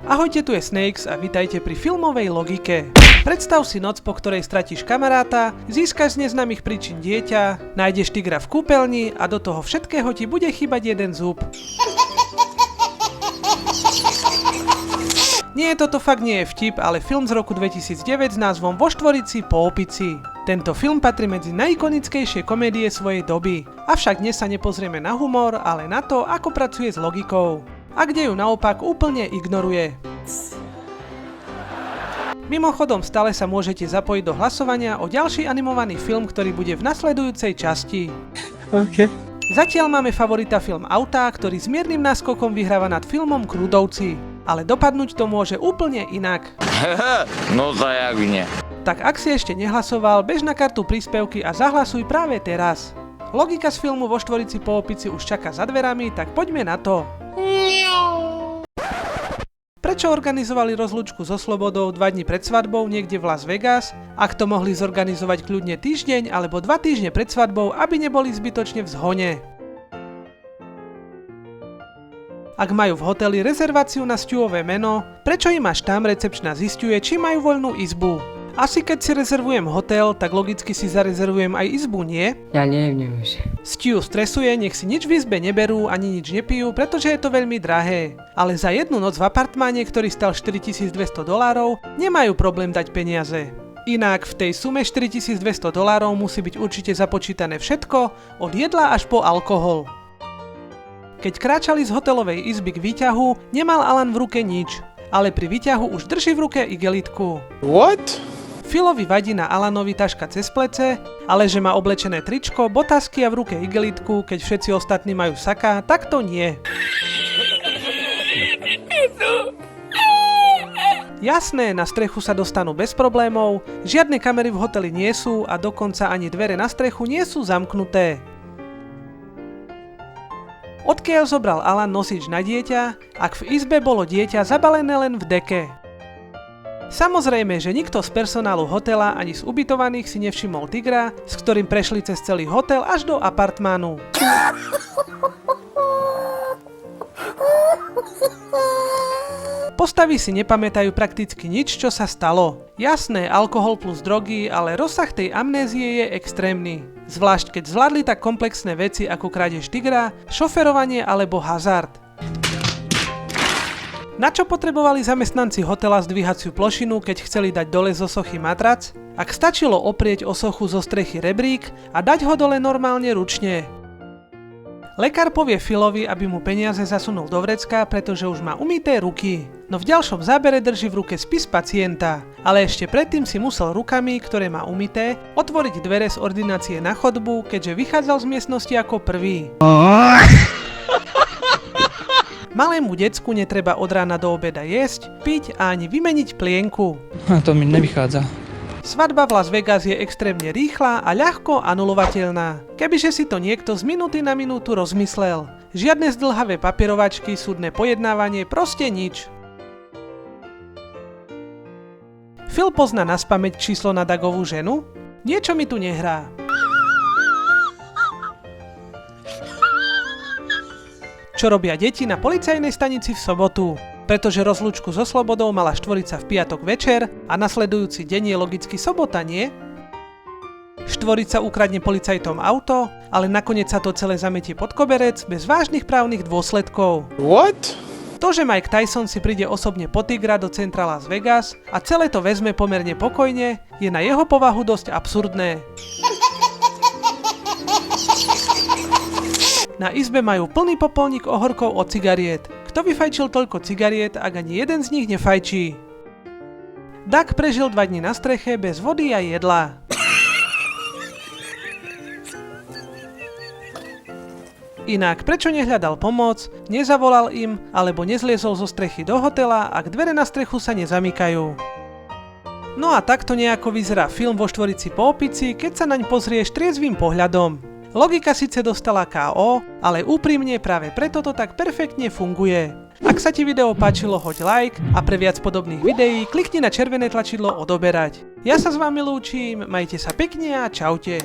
Ahojte, tu je Snakes a vitajte pri filmovej logike. Predstav si noc, po ktorej stratíš kamaráta, získaš z neznámych príčin dieťa, nájdeš tigra v kúpeľni a do toho všetkého ti bude chýbať jeden zub. Nie, toto fakt nie je vtip, ale film z roku 2009 s názvom Vo štvorici po opici. Tento film patrí medzi najikonickejšie komédie svojej doby. Avšak dnes sa nepozrieme na humor, ale na to, ako pracuje s logikou. A kde ju naopak úplne ignoruje. Mimochodom, stále sa môžete zapojiť do hlasovania o ďalší animovaný film, ktorý bude v nasledujúcej časti. OK. Zatiaľ máme favorita film Autá, ktorý s miernym náskokom vyhráva nad filmom Krudovci. Ale dopadnúť to môže úplne inak. No to jak nie. Tak ak si ešte nehlasoval, bež na kartu príspevky a zahlasuj práve teraz. Logika z filmu Vo štvorici po opici už čaká za dverami, tak poďme na to. Prečo organizovali rozlúčku so slobodou 2 dni pred svadbou niekde v Las Vegas, ak to mohli zorganizovať kľudne týždeň alebo 2 týždne pred svadbou, aby neboli zbytočne v zhone? Ak majú v hoteli rezerváciu na Stuové meno, prečo im až tam recepčná zisťuje, či majú voľnú izbu? Asi keď si rezervujem hotel, tak logicky si zarezervujem aj izbu, nie? Ja neviem už. Stu stresuje, nech si nič v izbe neberú ani nič nepijú, pretože je to veľmi drahé. Ale za jednu noc v apartmáne, ktorý stal $4200, nemajú problém dať peniaze. Inak v tej sume $4200 musí byť určite započítané všetko, od jedla až po alkohol. Keď kráčali z hotelovej izby k výťahu, nemal Alan v ruke nič, ale pri výťahu už drží v ruke igelitku. What? Philovi vadí na Alanovi taška cez plece, ale že má oblečené tričko, botázky a v ruke igelitku, keď všetci ostatní majú saka, tak to nie. Jasné, na strechu sa dostanú bez problémov, žiadne kamery v hoteli nie sú a dokonca ani dvere na strechu nie sú zamknuté. Odkiaľ zobral Alan nosič na dieťa, ak v izbe bolo dieťa zabalené len v deke? Samozrejme, že nikto z personálu hotela ani z ubytovaných si nevšimol tigra, s ktorým prešli cez celý hotel až do apartmánu. Postavy si nepamätajú prakticky nič, čo sa stalo. Jasné, alkohol plus drogy, ale rozsah tej amnézie je extrémny. Zvlášť keď zvládli tak komplexné veci ako krádež tigra, šoferovanie alebo hazard. Na čo potrebovali zamestnanci hotela zdvíhaciu plošinu, keď chceli dať dole zo sochy matrac? Ak stačilo oprieť o sochu zo strechy rebrík a dať ho dole normálne ručne. Lekár povie Philovi, aby mu peniaze zasunul do vrecka, pretože už má umyté ruky. No v ďalšom zábere drží v ruke spis pacienta. Ale ešte predtým si musel rukami, ktoré má umyté, otvoriť dvere z ordinácie na chodbu, keďže vychádzal z miestnosti ako prvý. Malému decku netreba od rána do obeda jesť, piť a ani vymeniť plienku. To mi nevychádza. Svadba v Las Vegas je extrémne rýchla a ľahko anulovateľná. Kebyže si to niekto z minúty na minútu rozmyslel. Žiadne zdĺhavé papierovačky, súdne pojednávanie, proste nič. Phil pozná naspamäť číslo na Dagovú ženu? Niečo mi tu nehrá. Čo robia deti na policajnej stanici v sobotu? Pretože rozlúčku so slobodou mala štvorica v piatok večer a nasledujúci deň je logicky sobota, nie? Štvorica ukradne policajtom auto, ale nakoniec sa to celé zametie pod koberec bez vážnych právnych dôsledkov. What? To, že Mike Tyson si príde osobne po tigra do centra Las Vegas a celé to vezme pomerne pokojne, je na jeho povahu dosť absurdné. Na izbe majú plný popolník ohorkov od cigariet. Kto vyfajčil toľko cigariet, ak ani jeden z nich nefajčí? Doug prežil 2 dni na streche bez vody a jedla. Inak, prečo nehľadal pomoc, nezavolal im, alebo nezliezol zo strechy do hotela, ak dvere na strechu sa nezamykajú? No a takto nejako vyzerá film Vo štvorici po opici, keď sa naň pozrieš triezvým pohľadom. Logika síce dostala KO, ale úprimne práve preto to tak perfektne funguje. Ak sa ti video páčilo, hoď like a pre viac podobných videí klikni na červené tlačidlo odoberať. Ja sa s vami lúčim, majte sa pekne a čaute.